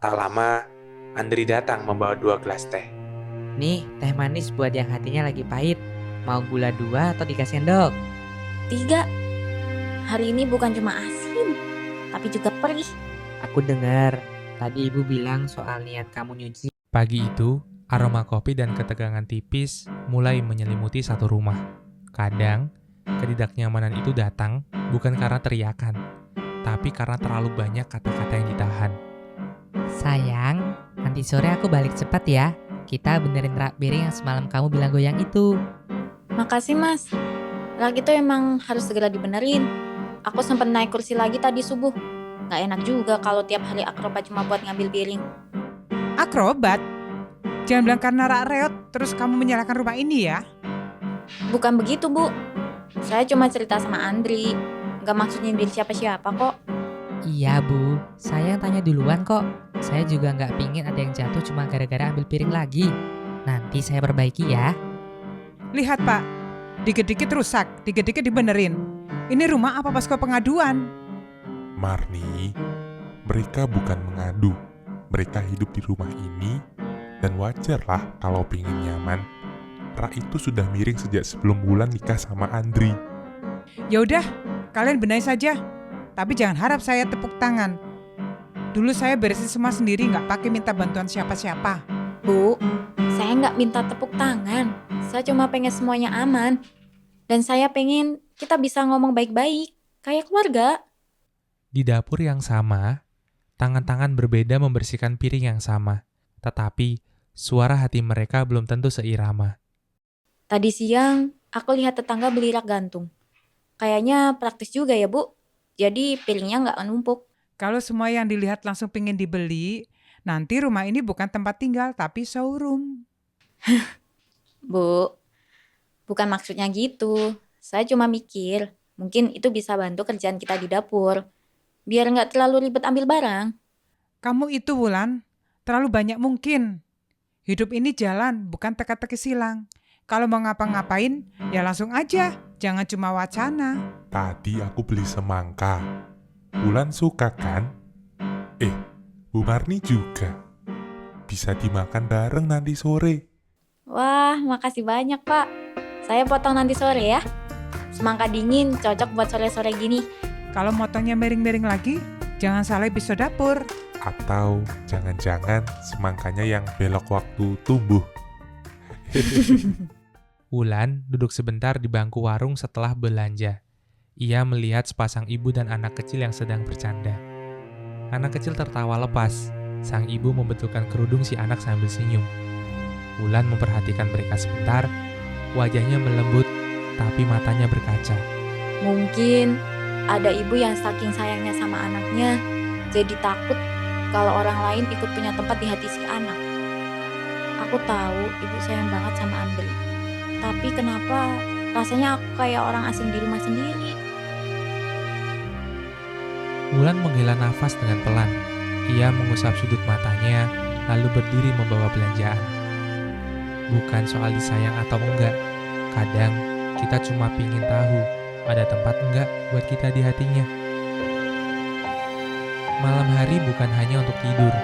Tak lama, Andri datang membawa 2 gelas teh. Nih, teh manis buat yang hatinya lagi pahit. Mau gula 2 atau dikasih sendok? 3. Hari ini bukan cuma asin, tapi juga perih. Aku dengar tadi ibu bilang soal niat kamu nyuci. Pagi itu, aroma kopi dan ketegangan tipis mulai menyelimuti satu rumah. Kadang, ketidaknyamanan itu datang bukan karena teriakan, tapi karena terlalu banyak kata-kata yang ditahan. Sayang, nanti sore aku balik cepat ya. Kita benerin rak piring yang semalam kamu bilang goyang itu. Makasih mas, rak itu emang harus segera dibenerin. Aku sempat naik kursi lagi tadi subuh. Gak enak juga kalau tiap hari akrobat cuma buat ngambil piring. Akrobat? Jangan bilang karena rak reot terus kamu menyalahkan rumah ini ya. Bukan begitu bu, saya cuma cerita sama Andri. Gak maksud nyindir siapa-siapa kok. Iya bu, saya yang tanya duluan kok. Saya juga nggak pingin ada yang jatuh cuma gara-gara ambil piring lagi. Nanti saya perbaiki ya. Lihat pak, dikit-dikit rusak, dikit-dikit dibenerin. Ini rumah apa posko pengaduan? Marni, mereka bukan mengadu. Mereka hidup di rumah ini dan wajarlah kalau pingin nyaman. Ra itu sudah miring sejak sebelum Wulan nikah sama Andri. Ya udah, kalian benahi saja. Tapi jangan harap saya tepuk tangan. Dulu saya beresin semua sendiri, nggak pakai minta bantuan siapa-siapa. Bu, saya nggak minta tepuk tangan. Saya cuma pengen semuanya aman. Dan saya pengen kita bisa ngomong baik-baik, kayak keluarga. Di dapur yang sama, tangan-tangan berbeda membersihkan piring yang sama, tetapi suara hati mereka belum tentu seirama. Tadi siang, aku lihat tetangga beli rak gantung. Kayaknya praktis juga ya bu. Jadi piringnya nggak numpuk. Kalau semua yang dilihat langsung pengen dibeli, nanti rumah ini bukan tempat tinggal, tapi showroom. Bu, bukan maksudnya gitu. Saya cuma mikir, mungkin itu bisa bantu kerjaan kita di dapur. Biar nggak terlalu ribet ambil barang. Kamu itu, Wulan, terlalu banyak mungkin. Hidup ini jalan, bukan teka-teki silang. Kalau mau ngapa-ngapain, ya langsung aja. Jangan cuma wacana. Tadi aku beli semangka. Wulan suka kan? Bu Marni juga. Bisa dimakan bareng nanti sore. Wah, makasih banyak pak. Saya potong nanti sore ya. Semangka dingin cocok buat sore-sore gini. Kalau motongnya miring-miring lagi, jangan salah episode dapur. Atau jangan-jangan semangkanya yang belok waktu tumbuh. Wulan duduk sebentar di bangku warung setelah belanja. Ia melihat sepasang ibu dan anak kecil yang sedang bercanda. Anak kecil tertawa lepas. Sang ibu membetulkan kerudung si anak sambil senyum. Wulan memperhatikan mereka sebentar. Wajahnya melembut, tapi matanya berkaca. Mungkin ada ibu yang saking sayangnya sama anaknya, jadi takut kalau orang lain ikut punya tempat di hati si anak. Aku tahu ibu sayang banget sama Andri. Tapi kenapa rasanya aku kayak orang asing di rumah sendiri? Wulan menghela nafas dengan pelan. Ia mengusap sudut matanya, lalu berdiri membawa belanjaan. Bukan soal disayang atau enggak. Kadang kita cuma pingin tahu ada tempat enggak buat kita di hatinya. Malam hari bukan hanya untuk tidur.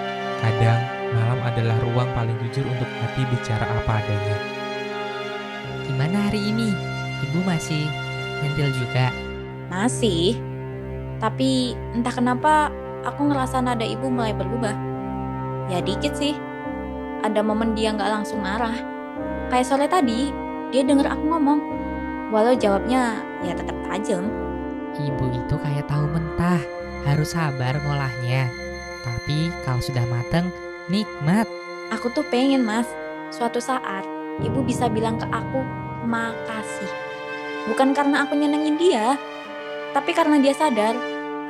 Kadang malam adalah ruang paling jujur untuk hati bicara apa adanya. Gimana hari ini? Ibu masih nyentil juga? Masih. Tapi entah kenapa aku ngerasa nada ibu mulai berubah. Ya dikit sih. Ada momen dia gak langsung marah. Kayak sore tadi, dia denger aku ngomong. Walau jawabnya ya tetap tajam. Ibu itu kayak tahu mentah. Harus sabar ngolahnya. Tapi kalau sudah mateng, nikmat. Aku tuh pengen mas, suatu saat ibu bisa bilang ke aku makasih. Bukan karena aku nyenengin dia, tapi karena dia sadar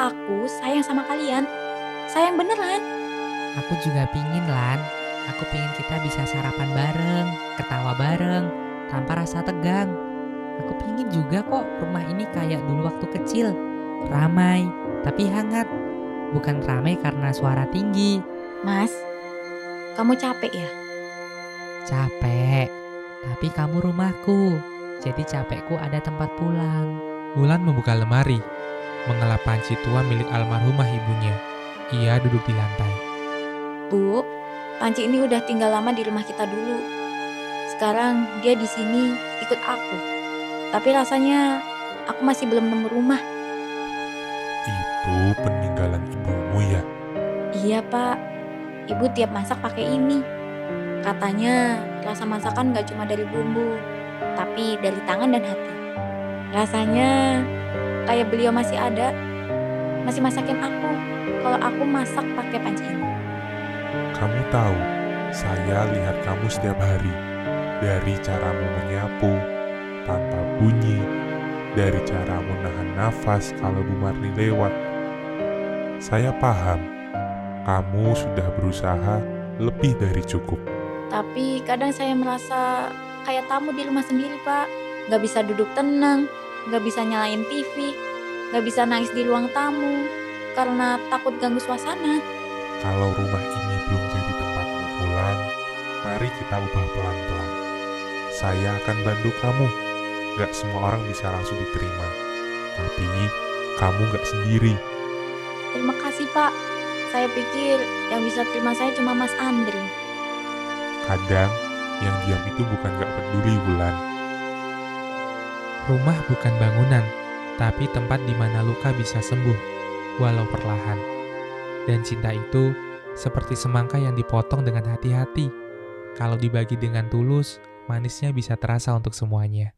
aku sayang sama kalian. Sayang beneran. Aku juga pingin, Lan. Aku pingin kita bisa sarapan bareng, ketawa bareng, tanpa rasa tegang. Aku pingin juga kok rumah ini kayak dulu waktu kecil. Ramai, tapi hangat. Bukan ramai karena suara tinggi. Mas, kamu capek ya? Capek, tapi kamu rumahku. Jadi capekku ada tempat pulang. Wulan membuka lemari, mengelap panci tua milik almarhumah ibunya. Ia duduk di lantai. Bu, Panci ini udah tinggal lama di rumah kita dulu. Sekarang dia di sini ikut aku. Tapi rasanya aku masih belum nemu rumah. Itu peninggalan ibumu ya? Iya Pak, Ibu tiap masak pakai ini. Katanya rasa masakan gak cuma dari bumbu, tapi dari tangan dan hati. Rasanya kayak beliau masih ada, masih masakin aku kalau aku masak pakai panci ini. Kamu tahu, saya lihat kamu setiap hari. Dari caramu menyapu, tanpa bunyi, dari caramu nahan nafas kalau Bu Marni lewat. Saya paham, kamu sudah berusaha lebih dari cukup. Tapi kadang saya merasa kayak tamu di rumah sendiri Pak. Gak bisa duduk tenang, gak bisa nyalain TV, gak bisa nangis di ruang tamu karena takut ganggu suasana. Kalau rumah ini belum jadi tempatmu pulang, mari kita ubah pelan-pelan. Saya akan bantu kamu. Gak semua orang bisa langsung diterima. Tapi kamu gak sendiri. Terima kasih Pak. Saya pikir yang bisa terima saya cuma Mas Andri. Kadang yang diam itu bukan gak peduli, Wulan. Rumah bukan bangunan, tapi tempat di mana luka bisa sembuh, walau perlahan. Dan cinta itu seperti semangka yang dipotong dengan hati-hati. Kalau dibagi dengan tulus, manisnya bisa terasa untuk semuanya.